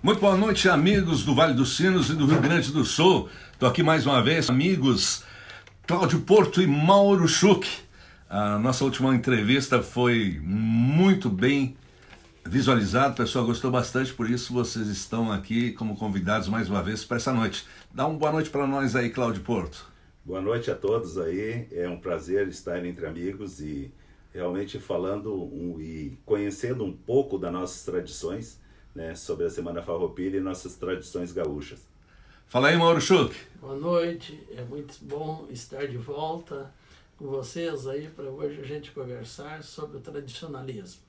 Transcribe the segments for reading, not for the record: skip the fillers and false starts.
Muito boa noite, amigos do Vale dos Sinos e do Rio Grande do Sul. Estou aqui mais uma vez, amigos Cláudio Porto e Mauro Schuch. A nossa última entrevista foi muito bem visualizada, o pessoal gostou bastante, por isso vocês estão aqui como convidados mais uma vez para essa noite. Dá uma boa noite para nós aí, Cláudio Porto. Boa noite a todos aí, é um prazer estar entre amigos e realmente falando e conhecendo um pouco das nossas tradições, né, sobre a Semana Farroupilha e nossas tradições gaúchas. Fala aí, Mauro Schuch. Boa noite, é muito bom estar de volta com vocês aí para hoje a gente conversar sobre o tradicionalismo.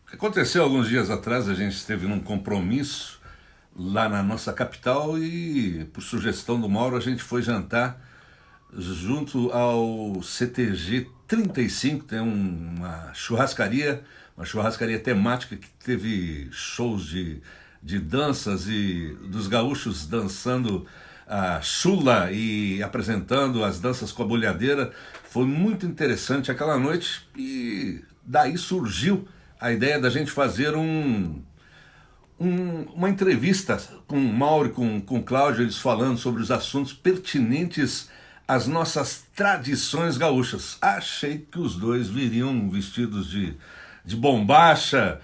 O que aconteceu alguns dias atrás, a gente esteve num compromisso lá na nossa capital e, por sugestão do Mauro, a gente foi jantar junto ao CTG 35, tem uma churrascaria temática que teve shows de danças e dos gaúchos dançando a chula e apresentando as danças com a bolhadeira. Foi muito interessante aquela noite e daí surgiu a ideia da gente fazer uma entrevista com o Mauro e com o Cláudio, eles falando sobre os assuntos pertinentes às nossas tradições gaúchas. Achei que os dois viriam vestidos de bombacha,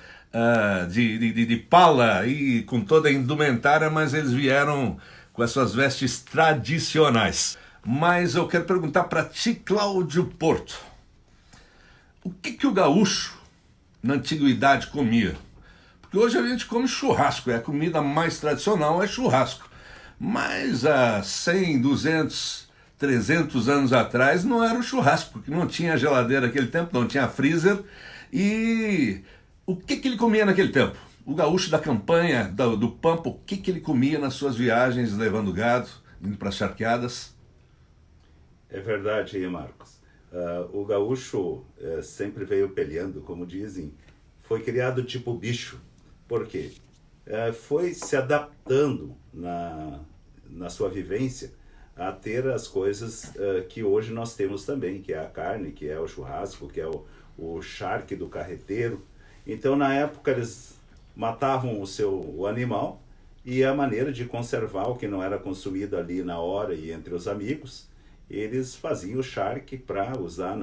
de pala e com toda a indumentária, mas eles vieram com as suas vestes tradicionais. Mas eu quero perguntar para ti, Cláudio Porto, o que o gaúcho na antiguidade comia? Porque hoje a gente come churrasco, a comida mais tradicional é churrasco. Mas há 100, 200, 300 anos atrás não era o churrasco, porque não tinha geladeira naquele tempo, não tinha freezer. E o que ele comia naquele tempo? O gaúcho da campanha, do Pampa, o que ele comia nas suas viagens, levando gado, indo para as charqueadas? É verdade aí, Marcos. O gaúcho sempre veio peleando, como dizem, foi criado tipo bicho. Por quê? Foi se adaptando na sua vivência a ter as coisas que hoje nós temos também, que é a carne, que é o churrasco, que é o charque do carreteiro. Então, na época, eles matavam o animal e a maneira de conservar o que não era consumido ali na hora e entre os amigos, eles faziam o charque para usar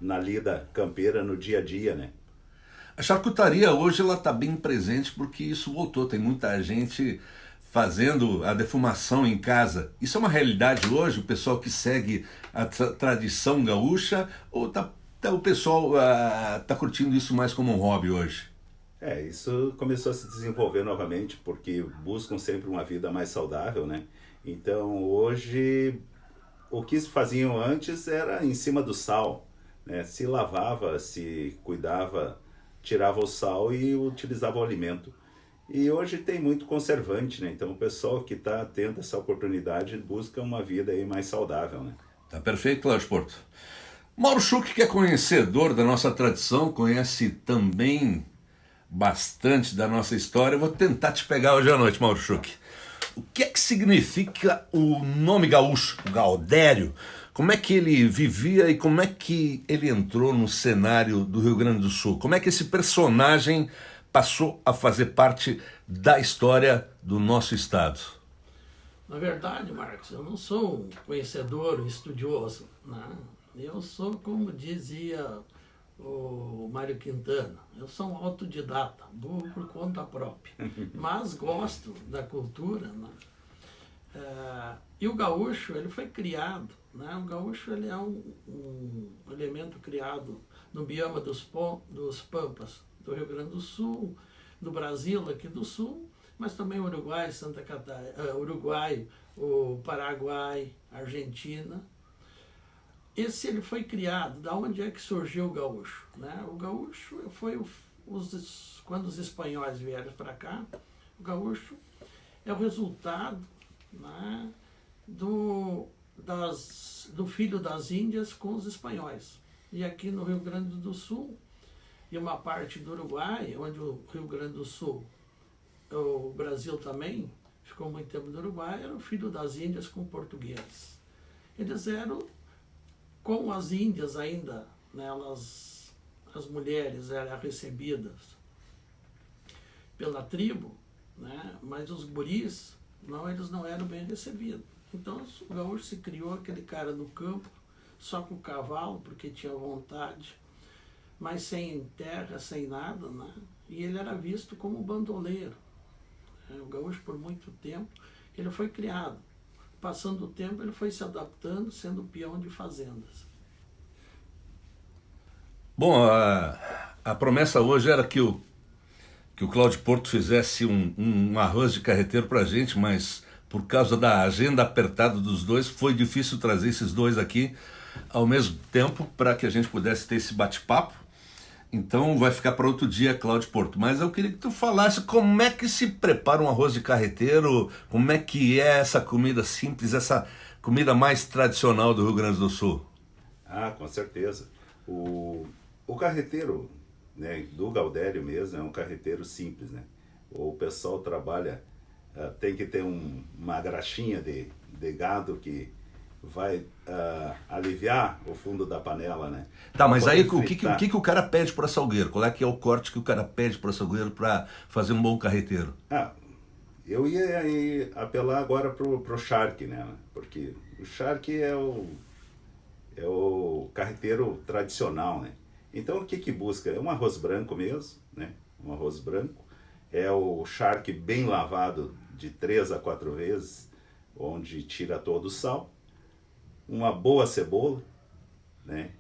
na lida campeira no dia a dia, né? A charcutaria hoje ela está bem presente porque isso voltou. Tem muita gente fazendo a defumação em casa. Isso é uma realidade hoje? O pessoal que segue a tradição gaúcha ou o pessoal está curtindo isso mais como um hobby hoje? Isso começou a se desenvolver novamente porque buscam sempre uma vida mais saudável, né? Então, hoje, o que se faziam antes era em cima do sal, né? Se lavava, se cuidava, tirava o sal e utilizava o alimento. E hoje tem muito conservante, né? Então o pessoal que está tendo essa oportunidade busca uma vida aí mais saudável, né? Tá perfeito, Cláudio Porto. Mauro Schuch, que é conhecedor da nossa tradição, conhece também bastante da nossa história. Eu vou tentar te pegar hoje à noite, Mauro Schuch. O que é que significa o nome gaúcho, o Gaudério? Como é que ele vivia e como é que ele entrou no cenário do Rio Grande do Sul? Como é que esse personagem passou a fazer parte da história do nosso estado? Na verdade, Marcos, eu não sou um conhecedor, estudioso, né? Eu sou, como dizia o Mário Quintana, eu sou um autodidata, burro por conta própria, mas gosto da cultura, né? E o gaúcho, ele foi criado, né? O gaúcho ele é um elemento criado no bioma dos Pampas, do Rio Grande do Sul, do Brasil aqui do Sul, mas também Uruguai, Santa Catarina, Uruguai, o Paraguai, Argentina. Ele foi criado, da onde é que surgiu o gaúcho, né? O gaúcho foi quando os espanhóis vieram para cá, o gaúcho é o resultado, né, do filho das Índias com os espanhóis. E aqui no Rio Grande do Sul, e uma parte do Uruguai, onde o Rio Grande do Sul, o Brasil também, ficou muito tempo no Uruguai, era o filho das Índias com portugueses. Eles eram, com as Índias ainda, né, as mulheres eram recebidas pela tribo, né? Mas os guris, não, eles não eram bem recebidos. Então o gaúcho se criou aquele cara do campo, só com o cavalo, porque tinha vontade, mas sem terra, sem nada, né? E ele era visto como bandoleiro. O gaúcho, por muito tempo, ele foi criado. Passando o tempo, ele foi se adaptando, sendo peão de fazendas. Bom, a promessa hoje era que o Cláudio Porto fizesse um arroz de carreteiro pra gente, mas por causa da agenda apertada dos dois, foi difícil trazer esses dois aqui ao mesmo tempo para que a gente pudesse ter esse bate-papo. Então vai ficar para outro dia, Cláudio Porto. Mas eu queria que tu falasse como é que se prepara um arroz de carreteiro, como é que é essa comida simples, essa comida mais tradicional do Rio Grande do Sul. Ah, com certeza. O carreteiro, né, do Gaudério mesmo, é um carreteiro simples, né? O pessoal trabalha, tem que ter uma graxinha de gado que vai aliviar o fundo da panela, né? Tá, mas aí o que o cara pede para açougueiro? Qual é que é o corte que o cara pede para açougueiro para fazer um bom carreteiro? Eu ia aí apelar agora pro charque, né? Porque o charque é o carreteiro tradicional, né? Então o que busca? É um arroz branco mesmo, né? Um arroz branco. É o charque bem lavado de 3 a 4 vezes, onde tira todo o sal. Uma boa cebola, né?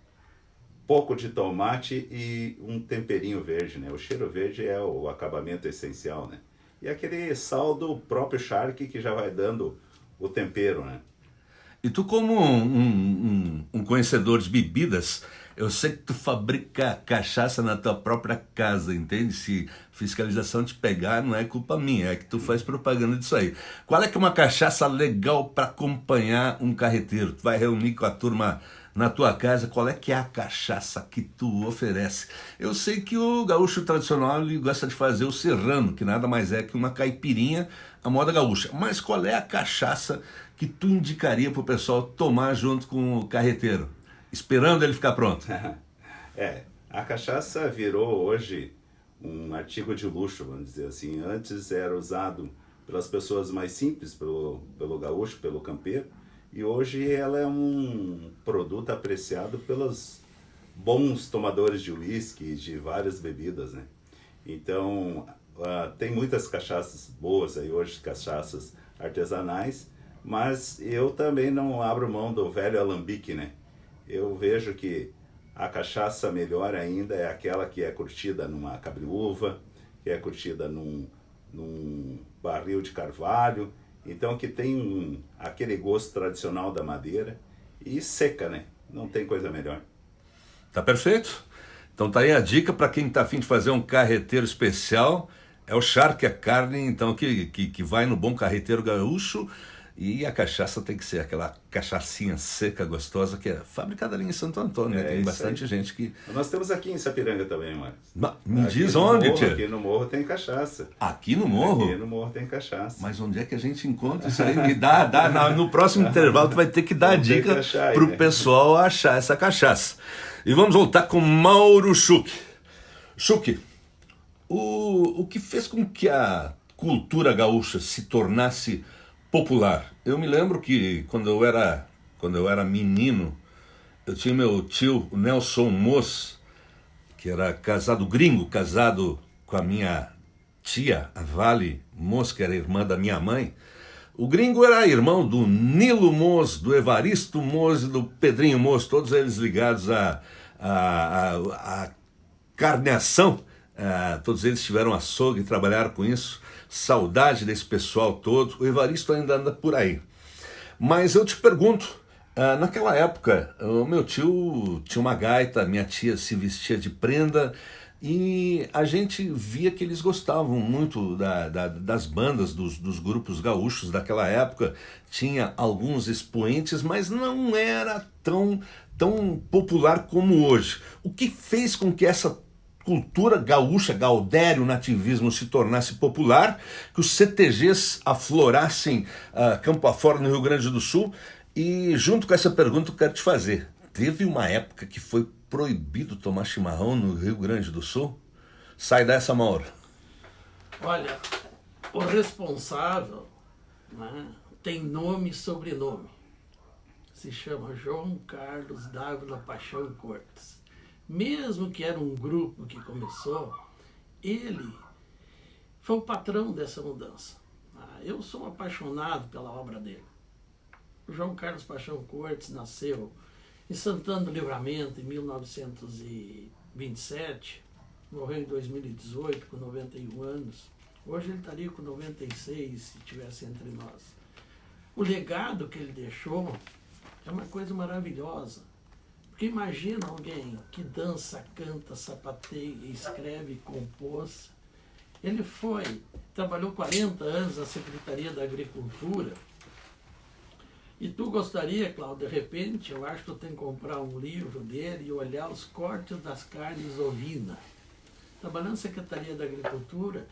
Pouco de tomate e um temperinho verde, né? O cheiro verde é o acabamento essencial, né? E aquele sal do próprio charque que já vai dando o tempero, né? E tu, como um conhecedor de bebidas, eu sei que tu fabrica cachaça na tua própria casa, entende? Se fiscalização te pegar, não é culpa minha, é que tu faz propaganda disso aí. Qual é que é uma cachaça legal para acompanhar um carreteiro? Tu vai reunir com a turma na tua casa, qual é que é a cachaça que tu oferece? Eu sei que o gaúcho tradicional ele gosta de fazer o serrano, que nada mais é que uma caipirinha à moda gaúcha. Mas qual é a cachaça que tu indicaria pro pessoal tomar junto com o carreteiro, esperando ele ficar pronto? A cachaça virou hoje um artigo de luxo, vamos dizer assim. Antes era usado pelas pessoas mais simples, pelo gaúcho, pelo campeiro, e hoje ela é um produto apreciado pelos bons tomadores de uísque e de várias bebidas, né? Então, tem muitas cachaças boas aí hoje, cachaças artesanais, mas eu também não abro mão do velho alambique, né? Eu vejo que a cachaça melhor ainda é aquela que é curtida numa cabriúva, que é curtida num barril de carvalho, então que tem aquele gosto tradicional da madeira e seca, né? Não tem coisa melhor. Tá perfeito? Então tá aí a dica para quem tá a fim de fazer um carreteiro especial, é o charque, a carne, então que vai no bom carreteiro gaúcho. E a cachaça tem que ser aquela cachaçinha seca, gostosa, que é fabricada ali em Santo Antônio, né? Tem bastante gente que... Nós temos aqui em Sapiranga também, Marcos. Me diz onde, tia? Aqui no morro tem cachaça. Aqui no morro? Aqui no morro tem cachaça. Mas onde é que a gente encontra isso aí? Me dá no próximo intervalo tu vai ter que dar a dica pro pessoal achar essa cachaça. E vamos voltar com Mauro Schuch. Schuch, o que fez com que a cultura gaúcha se tornasse popular? Eu me lembro que quando eu era menino, eu tinha meu tio, o Nelson Moss, que era gringo, casado com a minha tia, a Vale Moss, que era irmã da minha mãe. O gringo era irmão do Nilo Moss, do Evaristo Moss e do Pedrinho Moss, todos eles ligados à carneação. Todos eles tiveram açougue e trabalharam com isso. Saudade desse pessoal todo. O Evaristo ainda anda por aí. Mas eu te pergunto, naquela época, o meu tio tinha uma gaita, minha tia se vestia de prenda e a gente via que eles gostavam muito das bandas, dos grupos gaúchos daquela época. Tinha alguns expoentes, mas não era tão popular como hoje. O que fez com que essa cultura gaúcha, gaudério, nativismo se tornasse popular, que os CTGs aflorassem campo afora no Rio Grande do Sul? E junto com essa pergunta eu quero te fazer, teve uma época que foi proibido tomar chimarrão no Rio Grande do Sul? Sai dessa, Mauro. Olha, O responsável, né, tem nome e sobrenome. Se chama João Carlos Dávila Paixão Cortes. Mesmo que era um grupo que começou, ele foi o patrão dessa mudança. Eu sou apaixonado pela obra dele. O João Carlos Paixão Cortes nasceu em Santana do Livramento em 1927, morreu em 2018 com 91 anos. Hoje ele estaria com 96 se estivesse entre nós. O legado que ele deixou é uma coisa maravilhosa. Porque imagina alguém que dança, canta, sapateia, escreve, compôs. Ele trabalhou 40 anos na Secretaria da Agricultura. E tu gostaria, Cláudio, de repente, eu acho que tu tem que comprar um livro dele e olhar os cortes das carnes ovinas. Trabalhando na Secretaria da Agricultura,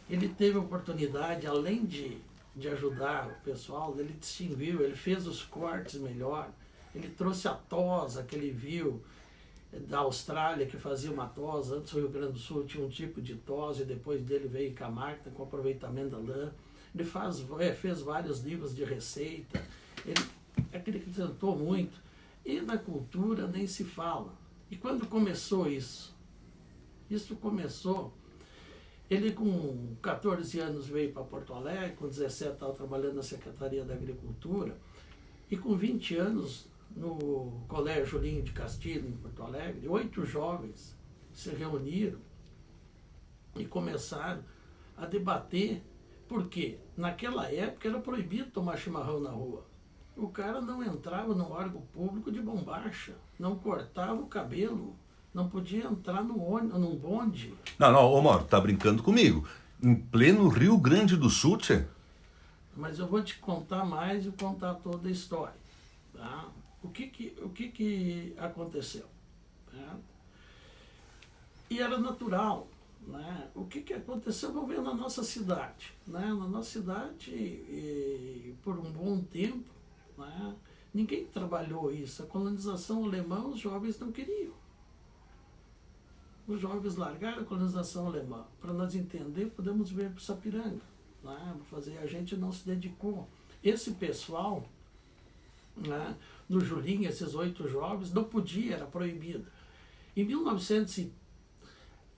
ele teve a oportunidade, além de ajudar o pessoal, ele distinguiu, ele fez os cortes melhor, ele trouxe a tosa que ele viu da Austrália, que fazia uma tosa. Antes o Rio Grande do Sul tinha um tipo de tosa e depois dele veio com a máquina com aproveitamento da lã. Ele fez vários livros de receita, ele acrescentou muito. E na cultura nem se fala. E quando começou isso? Isso começou... Ele com 14 anos veio para Porto Alegre, com 17 estava trabalhando na Secretaria da Agricultura, e com 20 anos no Colégio Julinho de Castilho, em Porto Alegre, 8 jovens se reuniram e começaram a debater, porque naquela época era proibido tomar chimarrão na rua. O cara não entrava no órgão público de bombacha, não cortava o cabelo, não podia entrar num bonde. Não, ô Mauro, tá brincando comigo. Em pleno Rio Grande do Sul, tchê? Mas eu vou te contar mais e contar toda a história. Tá? O que aconteceu? Tá? E era natural. Né? O que aconteceu, vamos ver na nossa cidade. Né? Na nossa cidade, por um bom tempo, né? Ninguém trabalhou isso. A colonização alemã, os jovens não queriam. Os jovens largaram a colonização alemã. Para nós entender, podemos ver para o Sapiranga. Né? A gente não se dedicou. Esse pessoal, né, no Julinho, esses 8 jovens, não podia, era proibido. Em 1900,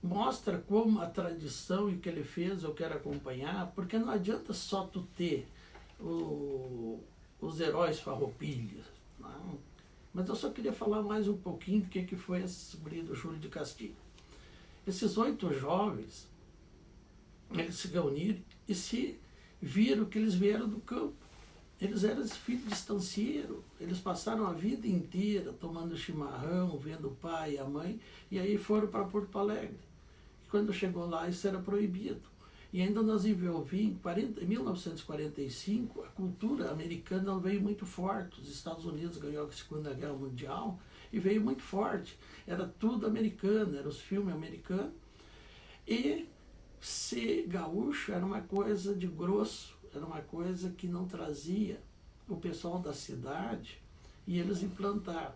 mostra como a tradição e o que ele fez, eu quero acompanhar, porque não adianta só tu ter os heróis farroupilhas. Né? Mas eu só queria falar mais um pouquinho do que foi esse sobrinho do Júlio de Castilho. Esses 8 jovens, eles se reuniram e se viram que eles vieram do campo. Eles eram filhos de estancieiro, eles passaram a vida inteira tomando chimarrão, vendo o pai e a mãe, e aí foram para Porto Alegre. E quando chegou lá, isso era proibido. E ainda nós envolvimos, em 1945, a cultura americana veio muito forte. Os Estados Unidos ganhou a Segunda Guerra Mundial e veio muito forte. Era tudo americano, eram os filmes americanos. E ser gaúcho era uma coisa de grosso, era uma coisa que não trazia o pessoal da cidade, e eles implantaram.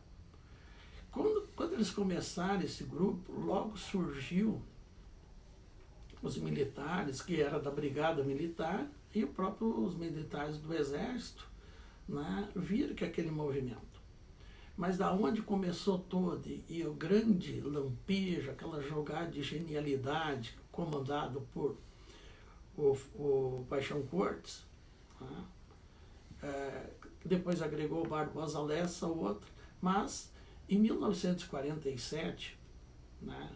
Quando eles começaram esse grupo, logo surgiu os militares, que era da Brigada Militar, e os militares do Exército, né, viram que aquele movimento. Mas da onde começou todo, e o grande lampejo, aquela jogada de genialidade, comandado por o Paixão Cortes, né, depois agregou o Barbosa Lessa, outro, mas em 1947, né,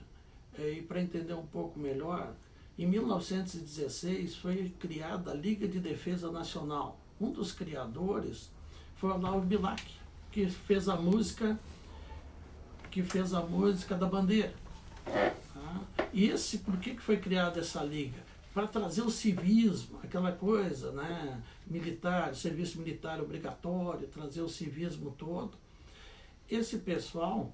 e para entender um pouco melhor, em 1916 foi criada a Liga de Defesa Nacional. Um dos criadores foi o Olavo Bilac, que fez a música da bandeira. E por que foi criada essa liga? Para trazer o civismo, aquela coisa, né, militar, serviço militar obrigatório, trazer o civismo todo. Esse pessoal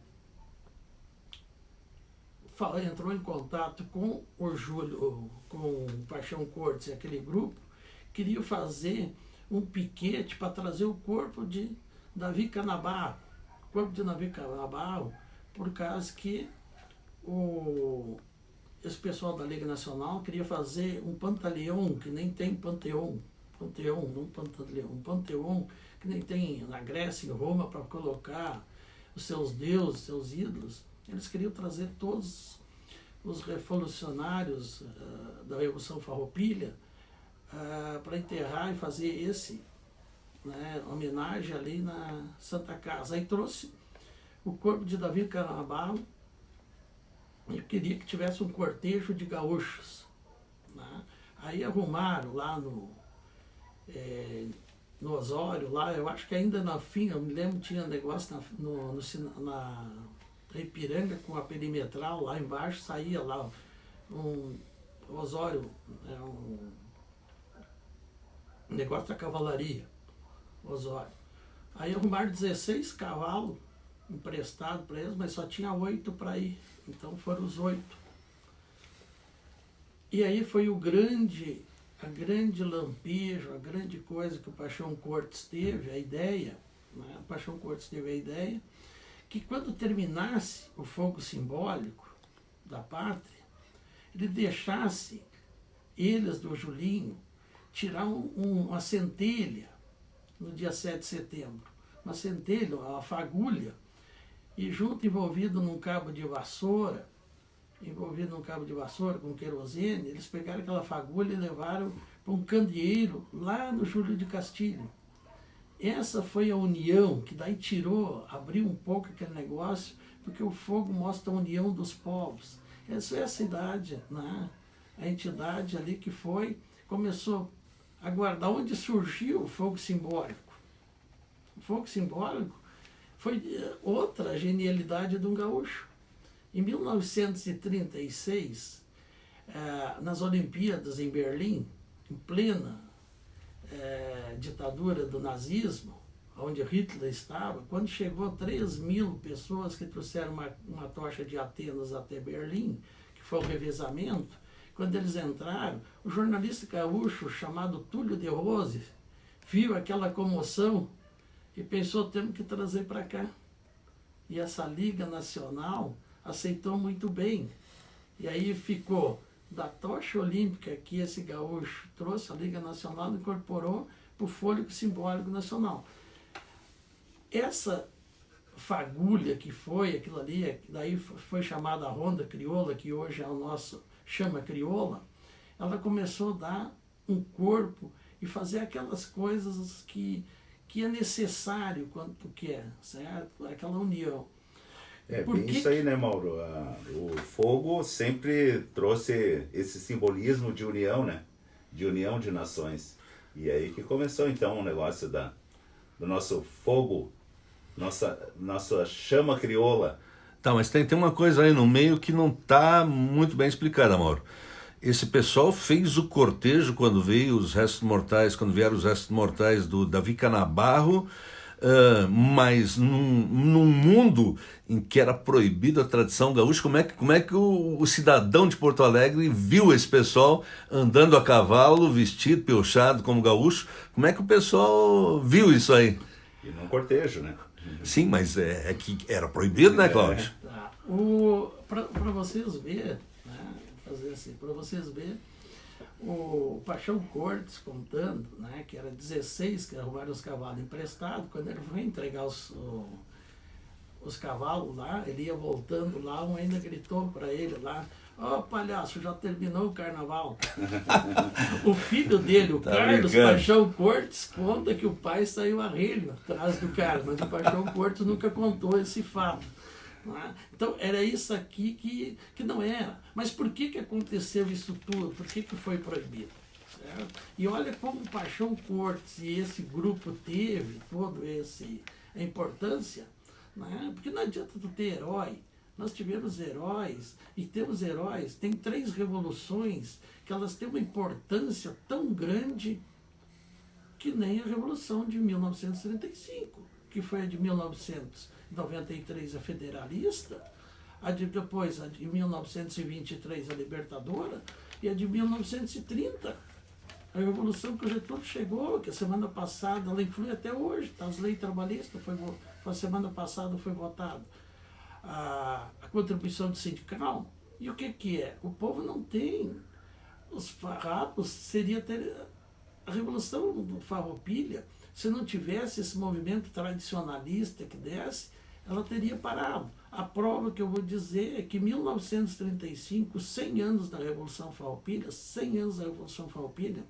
entrou em contato com o Júlio, com o Paixão Cortes e aquele grupo, queria fazer um piquete para trazer o corpo de Davi Canabarro. O corpo de Davi Canabarro, por causa que esse pessoal da Liga Nacional queria fazer um pantaleão, que nem tem panteão, não pantaleão, um panteão que nem tem na Grécia, em Roma, para colocar os seus deuses, seus ídolos. Eles queriam trazer todos os revolucionários da Revolução Farroupilha para enterrar e fazer esse, né, homenagem ali na Santa Casa. Aí trouxe o corpo de Davi Canabarro e queria que tivesse um cortejo de gaúchos, né? Aí arrumaram lá no Osório, lá, eu acho que ainda na fim, eu me lembro, tinha negócio na Ipiranga com a perimetral, lá embaixo saía lá um Osório, um negócio da cavalaria, Osório. Aí arrumaram 16 cavalos emprestados para eles, mas só tinha 8 para ir, então foram os 8. E aí foi a grande lampejo, a grande coisa que o Paixão Cortes teve, a ideia, né? O Paixão Cortes teve a ideia que quando terminasse o fogo simbólico da pátria, ele deixasse eles do Julinho tirar uma centelha no dia 7 de setembro, uma centelha, uma fagulha, e junto, envolvido num cabo de vassoura com querosene, eles pegaram aquela fagulha e levaram para um candeeiro lá no Júlio de Castilho. Essa foi a união, que daí abriu um pouco aquele negócio, porque o fogo mostra a união dos povos. Essa é a cidade, né? A entidade ali que começou a guardar onde surgiu o fogo simbólico. O fogo simbólico foi outra genialidade de um gaúcho. Em 1936, nas Olimpíadas em Berlim, em plena ditadura do nazismo, onde Hitler estava, quando chegou 3.000 pessoas que trouxeram uma tocha de Atenas até Berlim, que foi o revezamento, quando eles entraram, o jornalista gaúcho chamado Túlio de Rose viu aquela comoção e pensou, temos que trazer para cá. E essa Liga Nacional aceitou muito bem. E aí ficou da tocha olímpica que esse gaúcho trouxe, a Liga Nacional incorporou para o fôlego simbólico nacional. Essa fagulha que foi aquilo ali, daí foi chamada a Ronda Crioula, que hoje é o nosso chama crioula, ela começou a dar um corpo e fazer aquelas coisas que é necessário quando tu quer, certo? Aquela união. Bem isso aí, né, Mauro? O fogo sempre trouxe esse simbolismo de união, né? De união de nações. E aí que começou, então, o negócio do nosso fogo, nossa chama crioula. Tá, mas tem uma coisa aí no meio que não está muito bem explicada, Mauro. Esse pessoal fez o cortejo quando vieram os restos mortais do Davi Canabarro, mas num mundo em que era proibida a tradição gaúcha, como é que o cidadão de Porto Alegre viu esse pessoal andando a cavalo, vestido, piochado como gaúcho? Como é que o pessoal viu isso aí? E num cortejo, né? Sim, mas é que era proibido, né, Cláudio? Tá. Para vocês verem, né, fazer assim, para vocês verem, o Paixão Cortes contando, né, que era 16 que arrumaram os cavalos emprestados, quando ele foi entregar os cavalos lá, ele ia voltando lá, um ainda gritou para ele lá, ó, palhaço, já terminou o carnaval. O filho dele, o Carlos Paixão Cortes, conta que o pai saiu a relho atrás do cara, mas o Paixão Cortes nunca contou esse fato. Né? Então era isso aqui que não era. Mas por que aconteceu isso tudo? Por que foi proibido? Certo? E olha como o Paixão Cortes e esse grupo teve toda a importância, né? Porque não adianta tu ter herói. Nós tivemos heróis e temos heróis. Tem 3 revoluções que elas têm uma importância tão grande que nem a Revolução de 1935, que foi a de 1993, a federalista, depois a de 1923, a libertadora, e a de 1930, a Revolução que o Getúlio chegou, que a semana passada, ela influi até hoje, tá? As leis trabalhistas, a semana passada foi votado a contribuição do sindical, E o que é? O povo não tem. Os farrapos seria ter a Revolução do Farroupilha, se não tivesse esse movimento tradicionalista que desse, ela teria parado. A prova que eu vou dizer é que em 1935, 100 anos da Revolução Farroupilha, 100 anos da Revolução Farroupilha,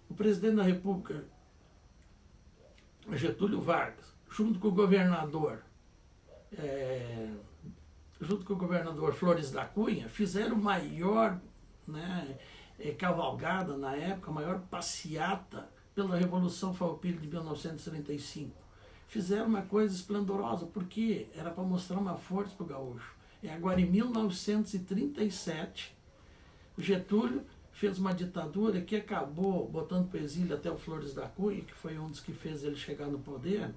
o presidente da República, Getúlio Vargas, junto com o governador Flores da Cunha, fizeram o maior, né, cavalgada na época, a maior passeata pela Revolução Farroupilha de 1935. Fizeram uma coisa esplendorosa, porque era para mostrar uma força para o gaúcho. E agora, em 1937, o Getúlio fez uma ditadura que acabou botando para o exílio até o Flores da Cunha, que foi um dos que fez ele chegar no poder,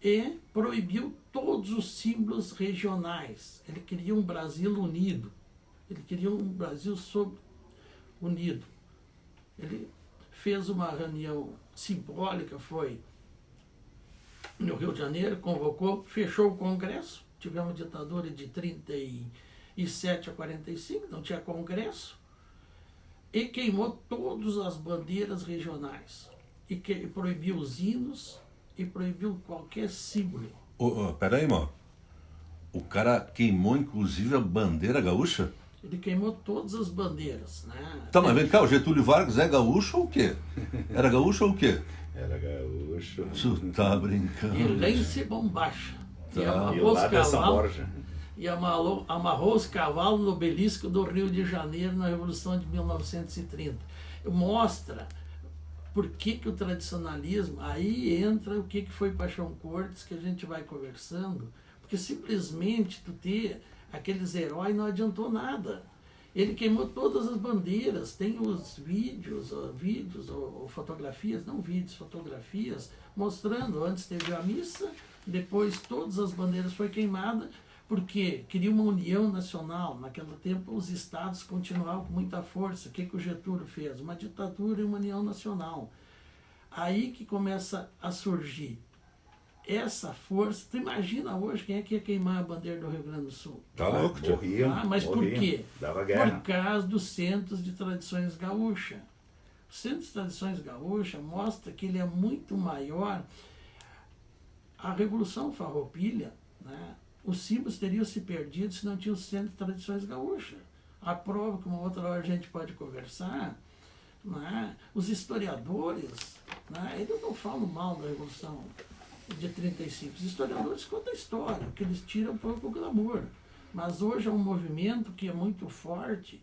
e proibiu todos os símbolos regionais. Ele queria um Brasil unido. Ele queria um Brasil unido. Ele fez uma reunião simbólica, foi no Rio de Janeiro, convocou, fechou o Congresso, tivemos ditadura de 37 a 45, não tinha Congresso, e queimou todas as bandeiras regionais, e proibiu os hinos, e proibiu qualquer símbolo. Peraí, irmão. O cara queimou inclusive a bandeira gaúcha? Ele queimou todas as bandeiras, né? Tá, mas vem cá, o Getúlio Vargas é gaúcho ou o quê? Era gaúcho ou o quê? Era gaúcho. Tu tá brincando. Ilense Bombacha. Tá. E amarrou E os lá dessa cavalos. Borja. E amarrou os cavalos no obelisco do Rio de Janeiro na Revolução de 1930. Mostra por que o tradicionalismo, aí entra o que foi Paixão Cortes, que a gente vai conversando, porque simplesmente tu ter aqueles heróis não adiantou nada. Ele queimou todas as bandeiras, tem os vídeos ou fotografias, não vídeos, fotografias, mostrando, antes teve a missa, depois todas as bandeiras foram queimadas, porque queria uma união nacional. Naquele tempo os estados continuavam com muita força. O que o Getúlio fez? Uma ditadura e uma união nacional. Aí que começa a surgir essa força. Tu imagina hoje quem é que ia queimar a bandeira do Rio Grande do Sul? Tá louco, tio? Morriam. Mas por quê? Dava guerra. Por causa dos centros de tradições gaúchas. O centro de tradições gaúchas mostra que ele é muito maior. A Revolução Farroupilha, né, os símbolos teriam se perdido se não tinha o centro de tradições gaúchas. A prova que uma outra hora a gente pode conversar, né, os historiadores, né, eles não falam mal da Revolução de 35. Os historiadores contam a história, que eles tiram um pouco o glamour. Mas hoje é um movimento que é muito forte,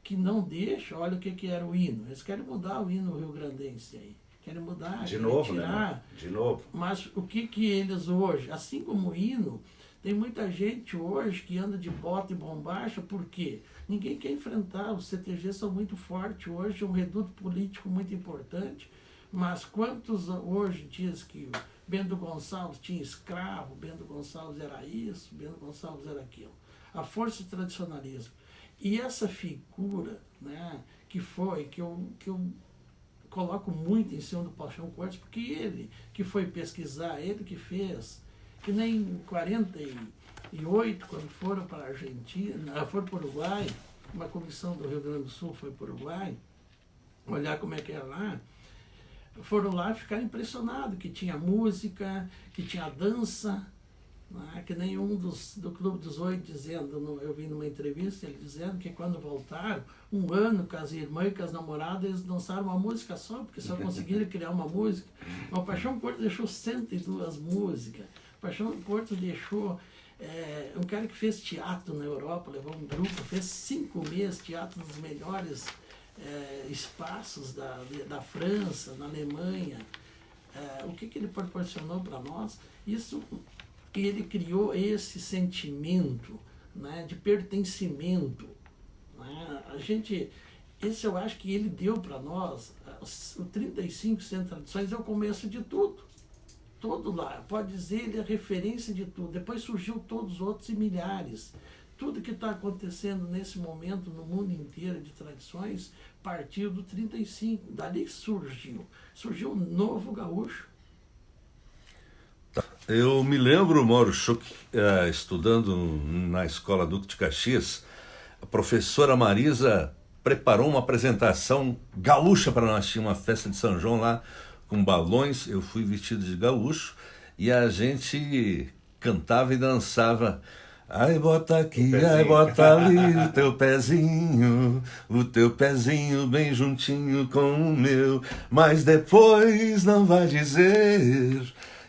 que não deixa, olha o que era o hino. Eles querem mudar o hino rio-grandense aí. Querem mudar, De querem novo, tirar. né? De novo. Mas o que eles hoje, assim como o hino, tem muita gente hoje que anda de bota e bombacha, por quê? Ninguém quer enfrentar, os CTGs são muito fortes hoje, é um reduto político muito importante, mas quantos hoje diz que o Bento Gonçalves tinha escravo, Bento Gonçalves era isso, Bento Gonçalves era aquilo. A força do tradicionalismo. E essa figura, né, que eu coloco muito em cima do Paixão Cortes, porque ele que foi pesquisar, ele que fez, que nem em 48, quando foram para a Argentina, foram para o Uruguai, uma comissão do Rio Grande do Sul foi para o Uruguai, olhar como é que era lá, foram lá e ficaram impressionados, que tinha música, que tinha dança, né? Que nem do Clube dos Oito dizendo, eu vi numa entrevista, ele dizendo que quando voltaram, um ano com as irmãs e com as namoradas, eles dançaram uma música só, porque só conseguiram criar uma música. Mas o Paixão Cortes deixou 102 músicas. O Paixão Cortes deixou um cara que fez teatro na Europa, levou um grupo, fez 5 meses teatro nos melhores espaços da França, na Alemanha. O que ele proporcionou para nós? Isso, ele criou esse sentimento, né, de pertencimento. Né? Esse eu acho que ele deu para nós, o 35 Centro de Tradições é o começo de tudo. Todo lá, pode dizer, ele é referência de tudo. Depois surgiu todos os outros e milhares. Tudo que está acontecendo nesse momento no mundo inteiro de tradições partiu do 35. Dali surgiu um novo gaúcho. Eu me lembro, Mauro Schuch, estudando na escola Duque de Caxias, a professora Marisa preparou uma apresentação gaúcha para nós. Tinha uma festa de São João lá com balões, eu fui vestido de gaúcho e a gente cantava e dançava. Ai, bota aqui, ai, bota ali o teu pezinho bem juntinho com o meu, mas depois não vai dizer.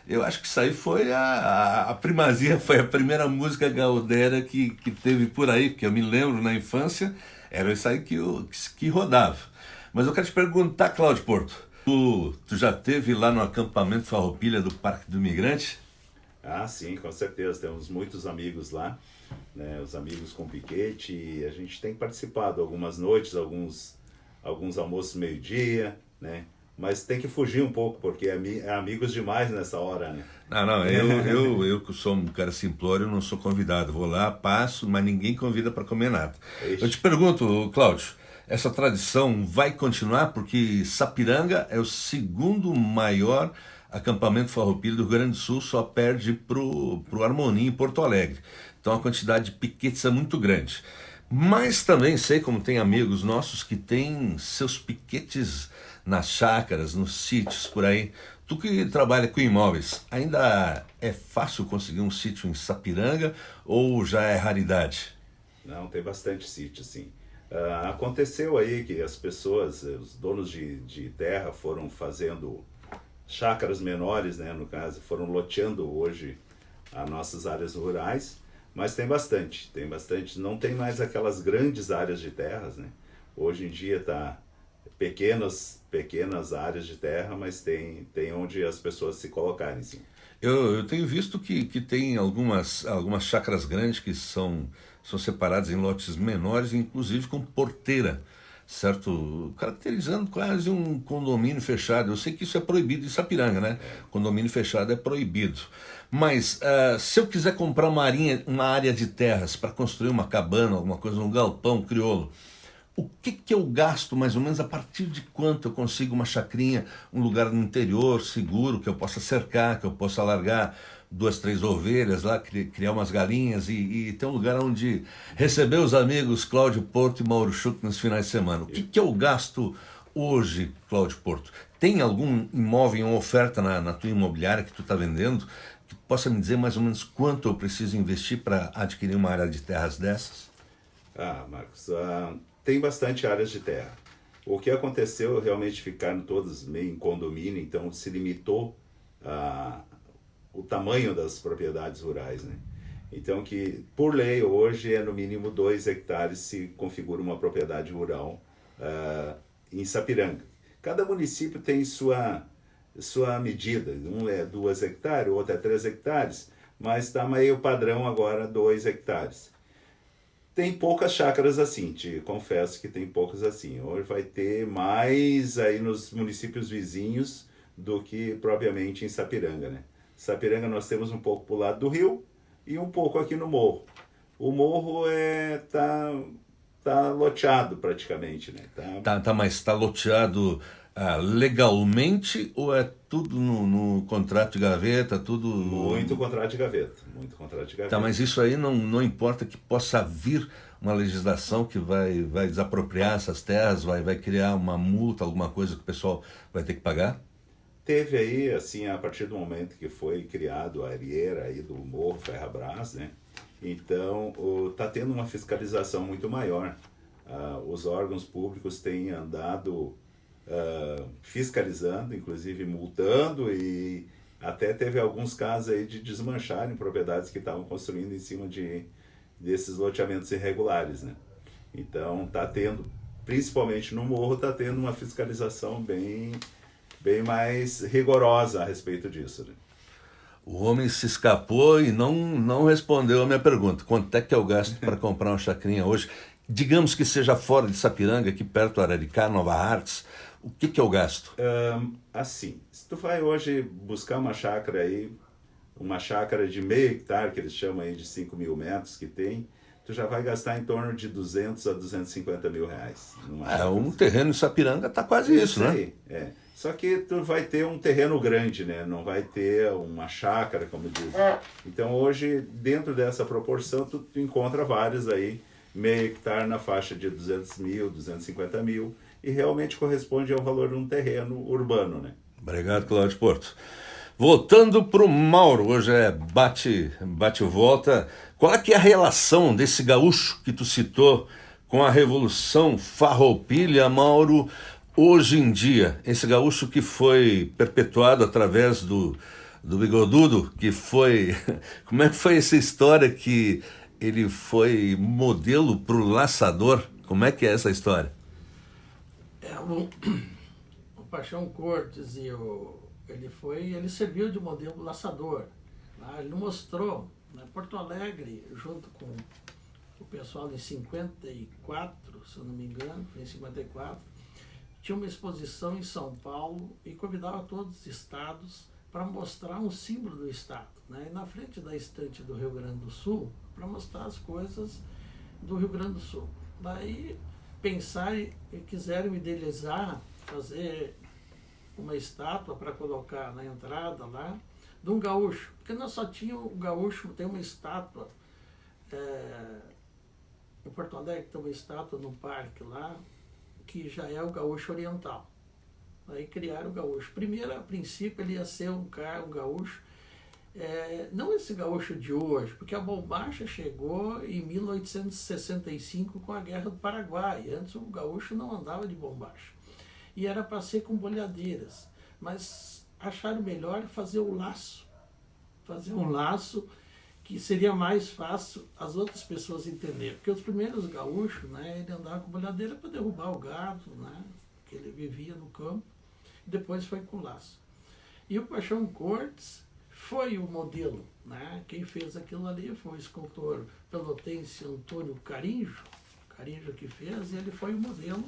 Eu acho que isso aí foi a primazia, foi a primeira música gaudéria que teve por aí, porque eu me lembro na infância, era isso aí que rodava. Mas eu quero te perguntar, Cláudio Porto, tu já esteve lá no acampamento Farroupilha do Parque do Imigrante? Ah, sim, com certeza. Temos muitos amigos lá, né? Os amigos com piquete, e a gente tem participado algumas noites, alguns almoços meio-dia, né? Mas tem que fugir um pouco, porque é amigos demais nessa hora, né? Não, eu que sou um cara simplório, não sou convidado. Vou lá, passo, mas ninguém convida para comer nada. Ixi. Eu te pergunto, Cláudio, essa tradição vai continuar? Porque Sapiranga é o segundo maior acampamento farroupilha do Rio Grande do Sul, só perde pro Harmonia em Porto Alegre. Então a quantidade de piquetes é muito grande. Mas também sei, como tem amigos nossos que têm seus piquetes nas chácaras, nos sítios por aí. Tu que trabalha com imóveis, ainda é fácil conseguir um sítio em Sapiranga ou já é raridade? Não, tem bastante sítio, sim. Aconteceu aí que as pessoas, os donos de terra foram fazendo chácaras menores, né, no caso, foram loteando hoje as nossas áreas rurais, mas tem bastante, não tem mais aquelas grandes áreas de terras, né? Hoje em dia tá pequenas áreas de terra, mas tem onde as pessoas se colocarem, sim. Eu tenho visto que tem algumas chácaras grandes que são separadas em lotes menores, inclusive com porteira, certo? Caracterizando quase um condomínio fechado. Eu sei que isso é proibido em Sapiranga, né? Condomínio fechado é proibido. Mas se eu quiser comprar uma área de terras para construir uma cabana, alguma coisa, um galpão crioulo, o que eu gasto mais ou menos, a partir de quanto eu consigo uma chacrinha, um lugar no interior seguro, que eu possa cercar, que eu possa largar 2, 3 ovelhas lá, criar umas galinhas e ter um lugar onde receber os amigos Cláudio Porto e Mauro Schuch nos finais de semana. O que eu gasto hoje, Cláudio Porto? Tem algum imóvel em oferta na tua imobiliária que tu está vendendo que possa me dizer mais ou menos quanto eu preciso investir para adquirir uma área de terras dessas? Marcos, tem bastante áreas de terra. O que aconteceu, realmente ficaram todos meio em condomínio, então se limitou o tamanho das propriedades rurais, né? Então que, por lei, hoje é no mínimo 2 hectares se configura uma propriedade rural em Sapiranga. Cada município tem sua medida, um é 2 hectares, o outro é 3 hectares, mas está meio padrão agora 2 hectares. Tem poucas chácaras assim, te confesso que tem poucas assim. Hoje vai ter mais aí nos municípios vizinhos do que propriamente em Sapiranga, né? Sapiranga nós temos um pouco para o lado do rio e um pouco aqui no morro. O morro tá loteado praticamente, né? Mas está loteado legalmente ou é tudo no contrato de gaveta, tudo... Muito contrato de gaveta. Tá, mas isso aí não importa que possa vir uma legislação que vai desapropriar essas terras, vai criar uma multa, alguma coisa que o pessoal vai ter que pagar? Teve aí, assim, a partir do momento que foi criado a arieira aí do Morro Ferrabras, né? Então, tá tendo uma fiscalização muito maior. Os órgãos públicos têm andado fiscalizando, inclusive multando, e até teve alguns casos aí de desmancharem propriedades que estavam construindo em cima desses loteamentos irregulares, né? Então, tá tendo, principalmente no morro, tá tendo uma fiscalização bem mais rigorosa a respeito disso, né? O homem se escapou e não respondeu a minha pergunta. Quanto é que eu gasto para comprar uma chacrinha hoje? Digamos que seja fora de Sapiranga, aqui perto do Araricá, Nova Hartz. O que eu gasto? Assim, se tu vai hoje buscar uma chácara aí, uma chácara de meio hectare, que eles chamam aí de 5 mil metros que tem, tu já vai gastar em torno de 200 a 250 mil reais. Um terreno em Sapiranga tá quase isso, né? Aí, Só que tu vai ter um terreno grande, né? Não vai ter uma chácara, como dizem. Então hoje, dentro dessa proporção, tu encontra vários aí, meio hectare na faixa de 200 mil, 250 mil, e realmente corresponde ao valor de um terreno urbano, né? Obrigado, Cláudio Porto. Voltando para o Mauro, hoje é bate-volta. Qual é que é a relação desse gaúcho que tu citou com a Revolução Farroupilha, Mauro, hoje em dia? Esse gaúcho que foi perpetuado através do Bigodudo, que foi... Como é que foi essa história que ele foi modelo para o laçador? Como é que é essa história? O Paixão Cortes ele serviu de modelo laçador. Tá? Ele mostrou, né, Porto Alegre, junto com o pessoal em 54, se eu não me engano, foi em 54, tinha uma exposição em São Paulo e convidava todos os estados para mostrar um símbolo do estado, né? E na frente da estante do Rio Grande do Sul, para mostrar as coisas do Rio Grande do Sul. Daí pensaram e quiseram idealizar, fazer uma estátua para colocar na entrada lá de um gaúcho, porque nós só tínhamos o gaúcho, tem uma estátua em Porto Alegre, tem uma estátua no parque lá que já é o gaúcho oriental. Aí criaram o gaúcho. Primeiro, a princípio, ele ia ser um gaúcho, não esse gaúcho de hoje, porque a bombacha chegou em 1865 com a Guerra do Paraguai. Antes o gaúcho não andava de bombacha. E era para ser com bolhadeiras. Mas acharam melhor fazer o laço. Fazer um laço que seria mais fácil as outras pessoas entenderem. Porque os primeiros gaúchos, né, ele andava com bolhadeira para derrubar o gado, né, que ele vivia no campo. E depois foi com laço. E o Paixão Cortes foi o modelo, né? Quem fez aquilo ali foi o escultor pelotense Antônio Carinjo que fez, e ele foi o modelo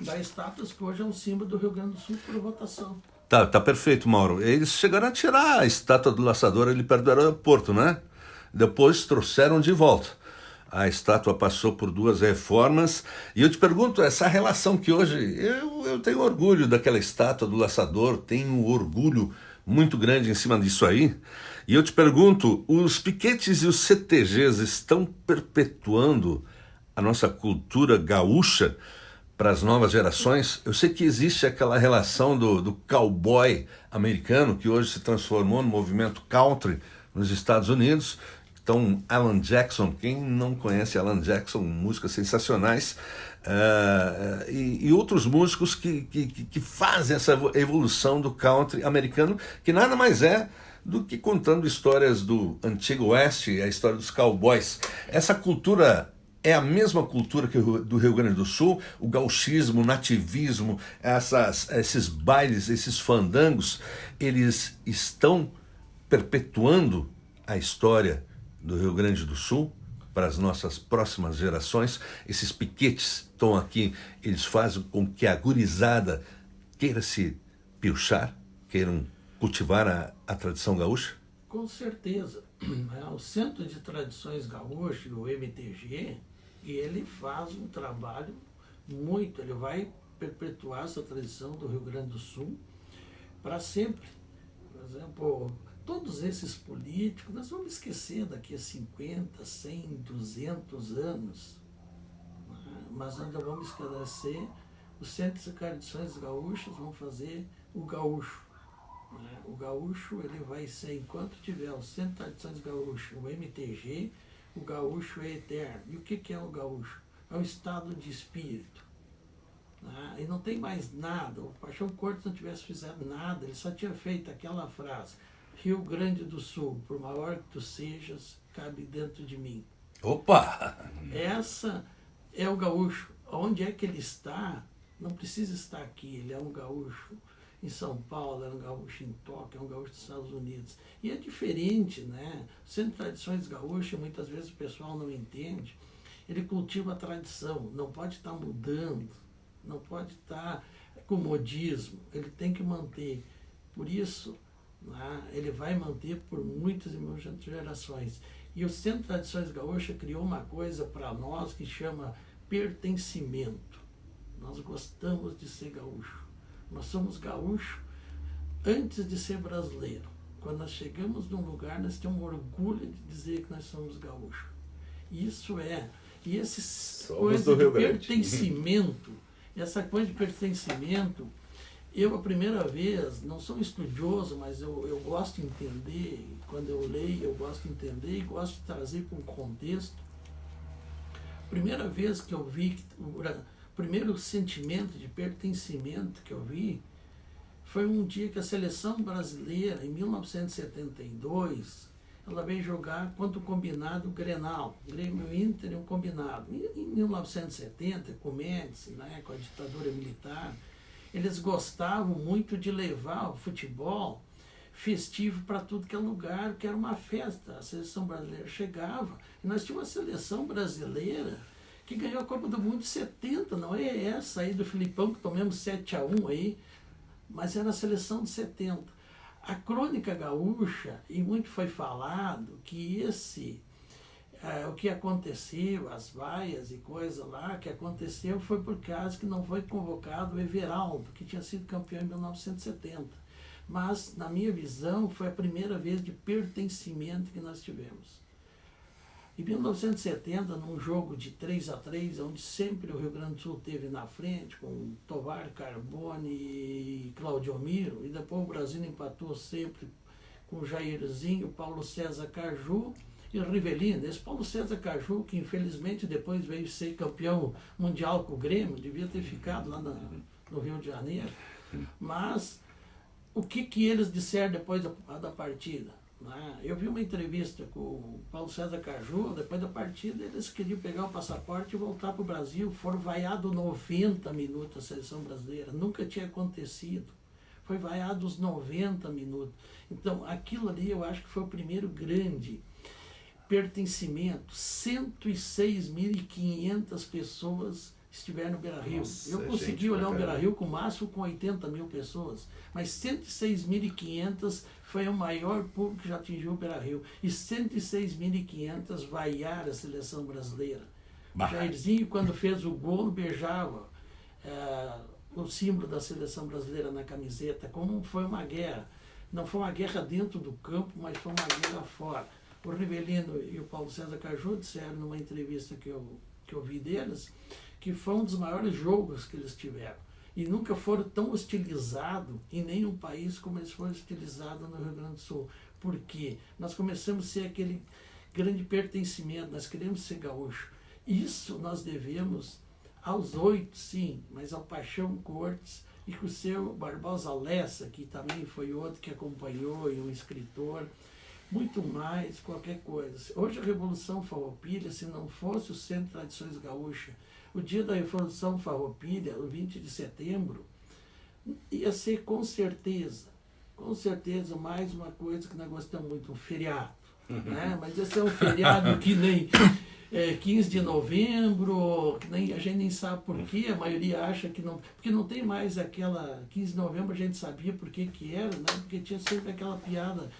da estátua que hoje é um símbolo do Rio Grande do Sul por votação. Tá perfeito, Mauro. Eles chegaram a tirar a estátua do laçador ali perto do aeroporto, né? Depois trouxeram de volta. A estátua passou por 2 reformas. E eu te pergunto, essa relação que hoje... Eu tenho orgulho daquela estátua do laçador, tenho um orgulho muito grande em cima disso aí. E eu te pergunto, os piquetes e os CTGs estão perpetuando a nossa cultura gaúcha para as novas gerações? Eu sei que existe aquela relação do cowboy americano, que hoje se transformou no movimento country nos Estados Unidos. Então, Alan Jackson, quem não conhece Alan Jackson, músicas sensacionais, e outros músicos que fazem essa evolução do country americano, que nada mais é do que contando histórias do Antigo Oeste, a história dos cowboys. Essa cultura é a mesma cultura que do Rio Grande do Sul, o gauchismo, o nativismo, esses bailes, esses fandangos, eles estão perpetuando a história do Rio Grande do Sul para as nossas próximas gerações. Esses piquetes estão aqui, eles fazem com que a gurizada queira se piochar, queiram cultivar a tradição gaúcha? Com certeza. O Centro de Tradições Gaúchas, o MTG, ele faz um trabalho ele vai perpetuar essa tradição do Rio Grande do Sul para sempre. Por exemplo, todos esses políticos, nós vamos esquecer daqui a 50, 100, 200 anos, né? Mas ainda vamos esclarecer, os Centros de Tradições Gaúchas vão fazer o gaúcho. O gaúcho, ele vai ser, enquanto tiver o Centro de Tradições Gaúchas, o MTG, o gaúcho é eterno. E o que é o gaúcho? É um estado de espírito. E não tem mais nada. O Paixão Cortes não tivesse feito nada, ele só tinha feito aquela frase: Rio Grande do Sul, por maior que tu sejas, cabe dentro de mim. Opa! Essa é o gaúcho. Onde é que ele está, não precisa estar aqui. Ele é um gaúcho em São Paulo, é um gaúcho em Tóquio, é um gaúcho dos Estados Unidos. E é diferente, né? Sendo tradições gaúchas, muitas vezes o pessoal não entende. Ele cultiva a tradição, não pode estar mudando, não pode estar com modismo, ele tem que manter. Por isso, né, ele vai manter por muitas e muitas gerações. E o Centro de Tradições Gaúchas criou uma coisa para nós que chama pertencimento. Nós gostamos de ser gaúcho. Nós somos gaúchos antes de ser brasileiro. Quando nós chegamos num lugar, nós temos orgulho de dizer que nós somos gaúchos. Isso é. E essa coisa de pertencimento, essa coisa de pertencimento, eu, a primeira vez, não sou estudioso, mas eu gosto de entender. Quando eu leio, eu gosto de entender e gosto de trazer para um contexto. Primeira vez que eu vi, o primeiro sentimento de pertencimento que eu vi, foi um dia que a seleção brasileira, em 1972, ela veio jogar contra o combinado Grenal, Grêmio Inter e o combinado. Em 1970, com o Médici, né, com a ditadura militar, eles gostavam muito de levar o futebol festivo para tudo que é lugar, que era uma festa. A seleção brasileira chegava, e nós tínhamos uma seleção brasileira que ganhou a Copa do Mundo de 70, não é essa aí do Filipão, que tomamos 7-1 aí, mas era a seleção de 70. A crônica gaúcha, e muito foi falado que o que aconteceu, as vaias e coisa lá, que aconteceu foi por causa que não foi convocado o Everaldo, que tinha sido campeão em 1970. Mas, na minha visão, foi a primeira vez de pertencimento que nós tivemos. Em 1970, num jogo de 3-3, onde sempre o Rio Grande do Sul teve na frente, com Tovar Carbone e Claudio Miro, e depois o Brasil empatou sempre com Jairzinho, Paulo César Caju e Rivelino. Esse Paulo César Caju, que infelizmente depois veio ser campeão mundial com o Grêmio, devia ter ficado lá no Rio de Janeiro. Mas o que eles disseram depois da partida? Eu vi uma entrevista com o Paulo César Caju, depois da partida eles queriam pegar o passaporte e voltar para o Brasil. Foram vaiados 90 minutos a seleção brasileira, nunca tinha acontecido. Foi vaiado os 90 minutos. Então, aquilo ali eu acho que foi o primeiro grande pertencimento. 106.500 pessoas estiveram no Beira-Rio. Eu consegui olhar o Beira-Rio com o máximo com 80 mil pessoas, mas 106.500 foi o maior público que já atingiu o Beira-Rio. E 106.500 vaiaram a seleção brasileira. Jairzinho, quando fez o gol, beijava o símbolo da seleção brasileira na camiseta, como foi uma guerra. Não foi uma guerra dentro do campo, mas foi uma guerra fora. O Rivelino e o Paulo César Caju disseram numa entrevista que eu vi deles, que foi um dos maiores jogos que eles tiveram. E nunca foram tão hostilizados em nenhum país como eles foram hostilizados no Rio Grande do Sul. Por quê? Nós começamos a ser aquele grande pertencimento, nós queremos ser gaúcho. Isso nós devemos aos 8, sim, mas ao Paixão Cortes e com o seu Barbosa Lessa, que também foi outro que acompanhou, e um escritor, muito mais, qualquer coisa. Hoje a Revolução Farroupilha, se não fosse o Centro de Tradições Gaúchas, o dia da Revolução Farroupilha, o 20 de setembro, ia ser com certeza mais uma coisa que nós gostamos muito, um feriado. Né? Mas ia ser um feriado que nem 15 de novembro, que nem, a gente nem sabe por quê, a maioria acha que não, porque não tem mais aquela 15 de novembro, a gente sabia por que era, né? Porque tinha sempre aquela piada,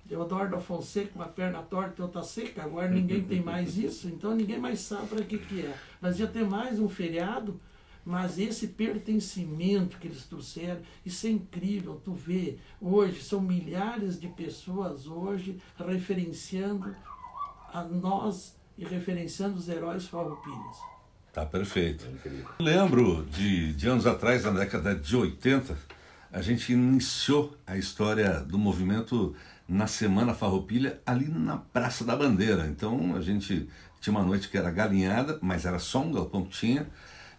Deodoro da Fonseca, uma perna torta e outra seca, agora ninguém tem mais isso, então ninguém mais sabe para que é. Mas ia ter mais um feriado, mas esse pertencimento que eles trouxeram, isso é incrível, tu vê, hoje são milhares de pessoas hoje referenciando a nós e referenciando os heróis farroupilhas. Tá perfeito. Lembro de anos atrás, na década de 80, a gente iniciou a história do movimento na Semana Farroupilha ali na Praça da Bandeira. Então a gente tinha uma noite que era galinhada, mas era só um galpão que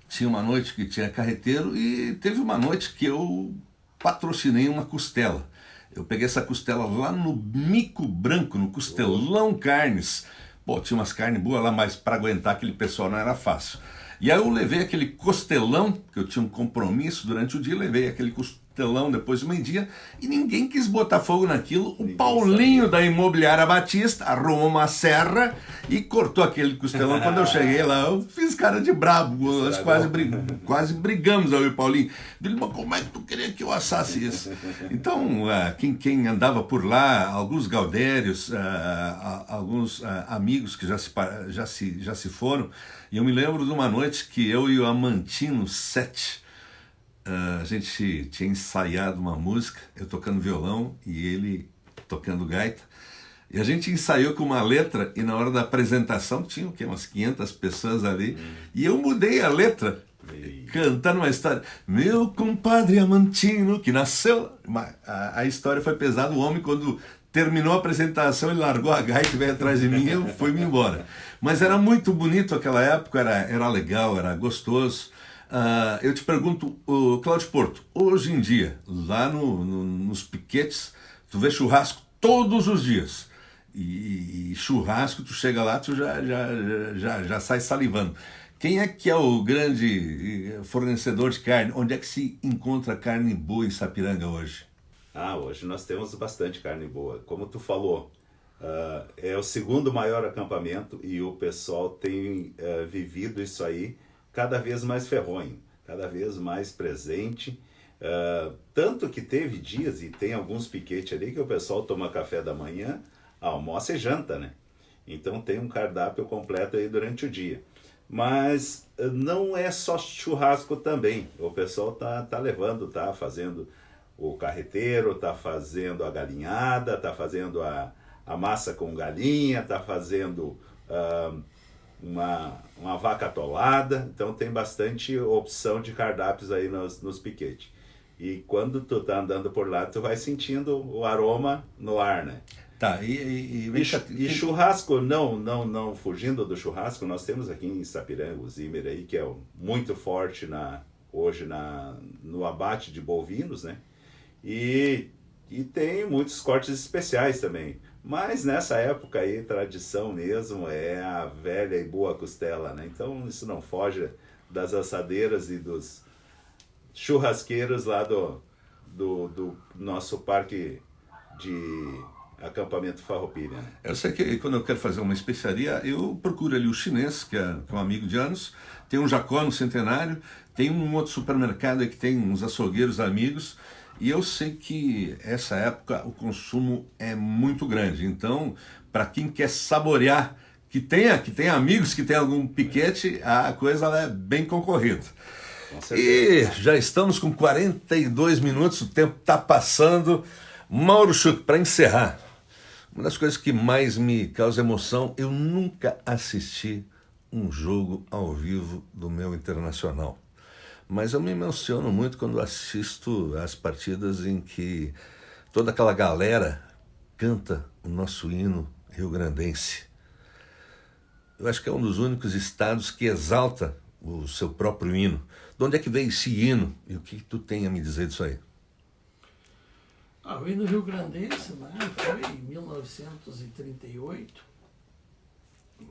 tinha uma noite que tinha carreteiro e teve uma noite que eu patrocinei uma costela. Eu peguei essa costela lá no Mico Branco, no Costelão Carnes. Pô, tinha umas carnes boas lá, mas para aguentar aquele pessoal não era fácil. E aí eu levei aquele costelão, que eu tinha um compromisso durante o dia, levei aquele costelão depois do meio-dia, e ninguém quis botar fogo naquilo. O Paulinho da Imobiliária Batista arrumou uma serra e cortou aquele costelão. Quando eu cheguei lá, eu fiz cara de brabo, nós quase brigamos, eu e o Paulinho. Ele falou, como é que tu queria que eu assasse isso? Então, quem andava por lá, alguns gaudérios, alguns amigos que já se foram, e eu me lembro de uma noite que eu e o Amantino 7 a gente tinha ensaiado uma música, eu tocando violão e ele tocando gaita. E a gente ensaiou com uma letra e na hora da apresentação tinha o quê? Umas 500 pessoas ali. E eu mudei a letra, cantando uma história. Meu compadre Amantino, que nasceu... A história foi pesada. O homem, quando terminou a apresentação, ele largou a gaita e veio atrás de mim e eu fui-me embora. Mas era muito bonito aquela época, era legal, era gostoso. Eu te pergunto, Cláudio Porto, hoje em dia, lá nos piquetes, tu vê churrasco todos os dias. E churrasco, tu chega lá, tu já sai salivando. Quem é que é o grande fornecedor de carne? Onde é que se encontra carne boa em Sapiranga hoje? Hoje nós temos bastante carne boa. Como tu falou, é o segundo maior acampamento e o pessoal tem vivido isso aí cada vez mais ferronho, cada vez mais presente. Tanto que teve dias, e tem alguns piquetes ali, que o pessoal toma café da manhã, almoça e janta, né? Então tem um cardápio completo aí durante o dia. Mas não é só churrasco também. O pessoal tá levando, tá fazendo o carreteiro, tá fazendo a galinhada, tá fazendo a massa com galinha, tá fazendo uma vaca atolada. Então tem bastante opção de cardápios aí nos piquetes. E quando tu tá andando por lá, tu vai sentindo o aroma no ar, né? Tá, E churrasco, não fugindo do churrasco, nós temos aqui em Sapiranga o Zimmer aí, que é muito forte hoje no abate de bovinos, né? E tem muitos cortes especiais também. Mas nessa época aí, tradição mesmo é a velha e boa costela, né? Então isso não foge das assadeiras e dos churrasqueiros lá do nosso parque de acampamento Farroupilha, né? Eu sei que quando eu quero fazer uma especiaria, eu procuro ali o chinês, que é um amigo de anos, tem um Jacó no Centenário, tem um outro supermercado aí que tem uns açougueiros amigos, e eu sei que essa época o consumo é muito grande. Então, para quem quer saborear, que tenha amigos, que tenha algum piquete, a coisa ela é bem concorrida. E já estamos com 42 minutos, o tempo está passando. Mauro Schuch, para encerrar, uma das coisas que mais me causa emoção, eu nunca assisti um jogo ao vivo do meu Internacional. Mas eu me emociono muito quando assisto as partidas em que toda aquela galera canta o nosso hino rio-grandense. Eu acho que é um dos únicos estados que exalta o seu próprio hino. De onde é que veio esse hino e o que tu tem a me dizer disso aí? O hino rio-grandense, né, foi em 1938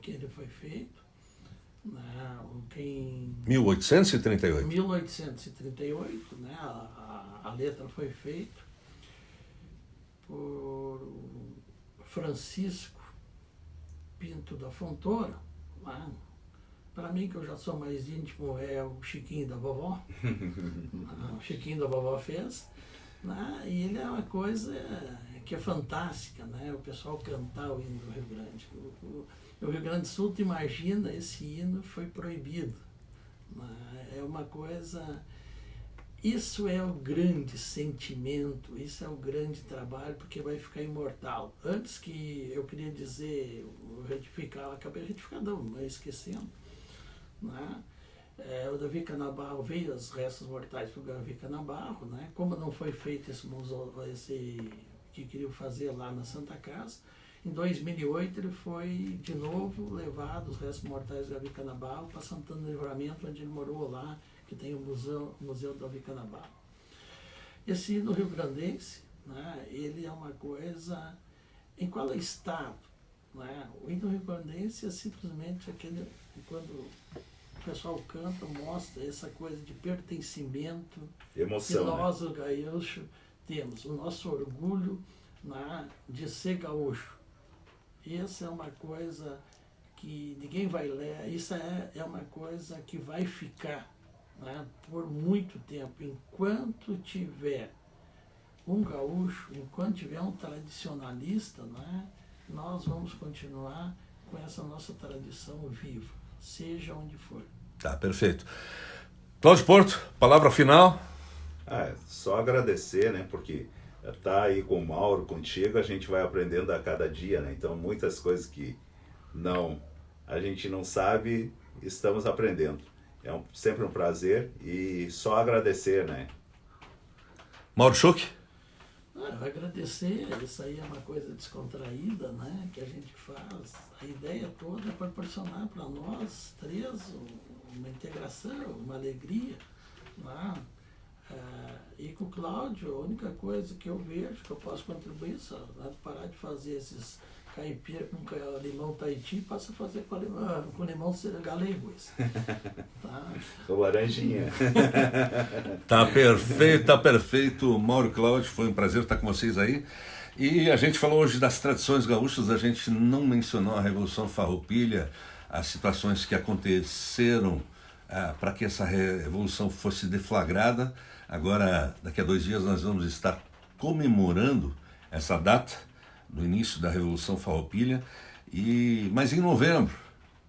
que ele foi feito. 1838. 1838, né, a letra foi feita por Francisco Pinto da Fontoura. Né? Para mim, que eu já sou mais íntimo, é o Chiquinho da Vovó. O Chiquinho da Vovó fez. Né? E ele é uma coisa que é fantástica, né? O pessoal cantar o hino do Rio Grande. O Rio Grande do Sul, tu imagina, esse hino foi proibido. Né? É uma coisa... Isso é o grande sentimento, isso é o grande trabalho, porque vai ficar imortal. Antes que eu queria dizer, retificar, acabei retificando, mas esquecendo. Né? O Davi Canabarro veio os restos mortais para o Davi Canabarro, né? Como não foi feito esse que queriam fazer lá na Santa Casa, em 2008 ele foi de novo levado os restos mortais do Davi Canabarro para Santana do Livramento, onde ele morou lá, que tem o Museu do Davi Canabarro. Esse hino rio-grandense, né? Ele é uma coisa em qual estado, né? O hino rio-grandense é simplesmente aquele quando o pessoal canta, mostra essa coisa de pertencimento, emoção, que nós, né? o gaúcho, temos o nosso orgulho, né, de ser gaúcho. Essa é uma coisa que ninguém vai ler, isso é uma coisa que vai ficar, né, por muito tempo. Enquanto tiver um gaúcho, enquanto tiver um tradicionalista, né, nós vamos continuar com essa nossa tradição viva, seja onde for. Tá, perfeito. Cláudio Porto, palavra final. Só agradecer, né? Porque tá aí com o Mauro, contigo, a gente vai aprendendo a cada dia, né? Então, muitas coisas que a gente não sabe, estamos aprendendo. Sempre um prazer e só agradecer, né? Mauro Schuch? Eu agradecer, isso aí é uma coisa descontraída, né, que a gente faz. A ideia toda é proporcionar para nós três uma integração, uma alegria, né? E com o Cláudio, a única coisa que eu vejo que eu posso contribuir é parar de fazer esses caipira com limão Tahiti e passa a fazer com limão gallegos. Tá? Com laranjinha. Tá perfeito. Mauro e Cláudio, foi um prazer estar com vocês aí. E a gente falou hoje das tradições gaúchas, a gente não mencionou a Revolução Farroupilha, as situações que aconteceram para que essa revolução fosse deflagrada. Agora, daqui a 2 dias, nós vamos estar comemorando essa data do início da Revolução Farroupilha. Mas em novembro,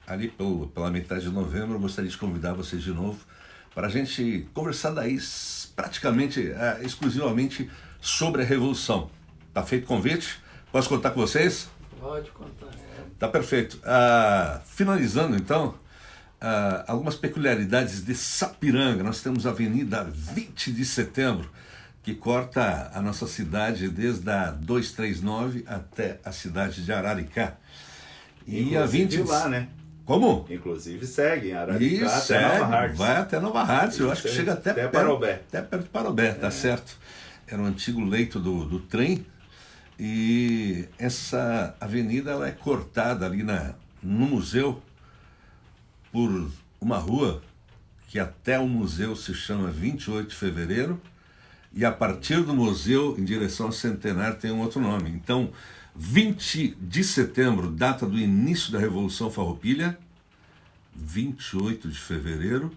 ali pela metade de novembro, eu gostaria de convidar vocês de novo para a gente conversar daí praticamente, exclusivamente sobre a Revolução. Tá feito o convite? Posso contar com vocês? Pode contar. Tá perfeito. Finalizando então, algumas peculiaridades de Sapiranga. Nós temos a Avenida 20 de Setembro, que corta a nossa cidade desde a 239 até a cidade de Araricá. E a 20 lá, né? Como? Inclusive segue Araricá até Nova Hartz. Vai até Nova Hartz, eu acho que chega até Parobé. Até perto de Parobé, tá certo. Era um antigo leito do trem, e essa avenida ela é cortada ali no museu por uma rua que até o museu se chama 28 de Fevereiro, e a partir do museu, em direção ao Centenário, tem um outro nome. Então, 20 de setembro, data do início da Revolução Farroupilha. 28 de fevereiro,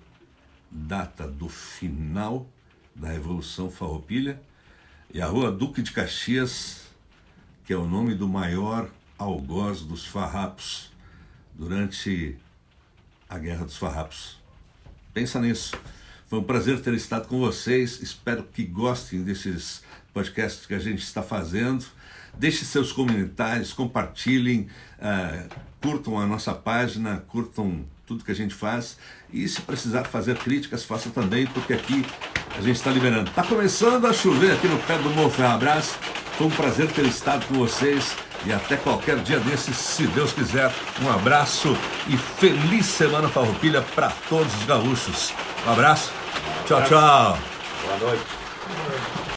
data do final da Revolução Farroupilha. E a Rua Duque de Caxias, que é o nome do maior algoz dos farrapos durante a Guerra dos Farrapos. Pensa nisso. Foi um prazer ter estado com vocês. Espero que gostem desses podcasts que a gente está fazendo. Deixe seus comentários, compartilhem, curtam a nossa página, curtam tudo que a gente faz. E se precisar fazer críticas, faça também, porque aqui a gente está liberando. Está começando a chover aqui no pé do Morro Ferrabras. Foi um prazer ter estado com vocês. E até qualquer dia desses, se Deus quiser. Um abraço e feliz Semana Farroupilha para todos os gaúchos. Um abraço. Tchau, tchau. Boa noite.